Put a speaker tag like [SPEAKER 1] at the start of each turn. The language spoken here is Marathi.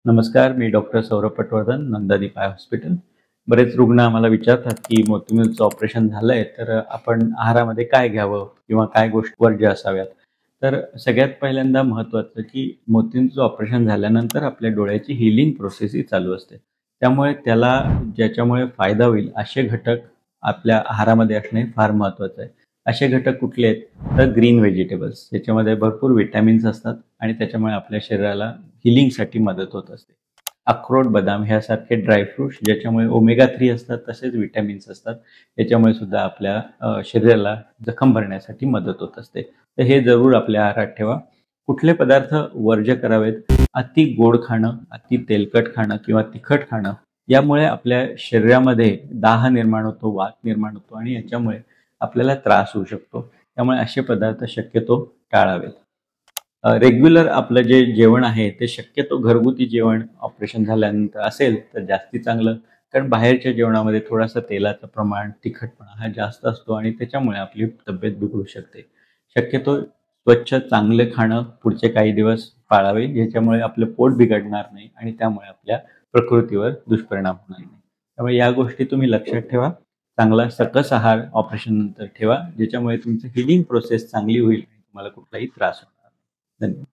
[SPEAKER 1] नमस्कार, मी doctor Saurabh Patwardhan, Nandadeep eye hospital. बरेच रुग्ण आम्हाला विचारतात, की मोतीबिंदूचं ऑपरेशन झालंय, तर आपण आहारामध्ये काय घ्यावं किंवा काय गोष्टी वर्ज्य असाव्यात? तर सगळ्यात पहिल्यांदा महत्त्वाचं, की मोतीबिंदूचं ऑपरेशन झाल्यानंतर आपल्या डोळ्याची हीलिंग प्रोसेस ही चालू असते. त्यामुळे त्याला ज्याच्यामुळे फायदा होईल असे घटक आपल्या आहारामध्ये असणे फार महत्त्वाचं आहे. असे घटक कुठले आहेत? तर ग्रीन व्हेजिटेबल्स. याच्यामध्ये भरपूर विटॅमिन्स असतात आणि त्याच्यामुळे आपल्या शरीराला हीलिंगसाठी मदत होत असते. अक्रोड, बदाम ह्यासारखे ड्रायफ्रुट्स ज्याच्यामुळे ओमेगा 3 असतात, तसेच विटॅमिन्स असतात. याच्यामुळे सुद्धा आपल्या शरीराला जखम भरण्यासाठी मदत होत असते. तर हे जरूर आपल्या आहारात ठेवा. कुठले पदार्थ वर्ज्य करावेत? अति गोड खाणं, अति तेलकट खाणं किंवा तिखट खाणं यामुळे आपल्या शरीरामध्ये दाह निर्माण होतो, वात निर्माण होतो आणि याच्यामुळे आपल्याला त्रास होऊ शकतो. त्यामुळे असे पदार्थ शक्यतो टाळावेत. रेग्युलर आपलं जे जेवण आहे ते शक्यतो घरगुती जेवण ऑपरेशन झाल्यानंतर असेल तर जास्ती चांगलं. कारण बाहेरच्या जेवणामध्ये थोडासा तेलाचं प्रमाण, तिखटपणा हा जास्त असतो आणि त्याच्यामुळे आपली तब्येत बिघडू शकते. शक्यतो स्वच्छ चांगले खाणं पुढचे काही दिवस पाळावे, ज्याच्यामुळे आपलं पोट बिघडणार नाही आणि त्यामुळे आपल्या प्रकृतीवर दुष्परिणाम होणार नाही. त्यामुळे या गोष्टी तुम्ही लक्षात ठेवा. चांगला सकस आहार ऑपरेशननंतर ठेवा, ज्याच्यामुळे तुमची हीलिंग प्रोसेस चांगली होईल आणि तुम्हाला कुठलाही त्रास होणार नाही. धन्यवाद.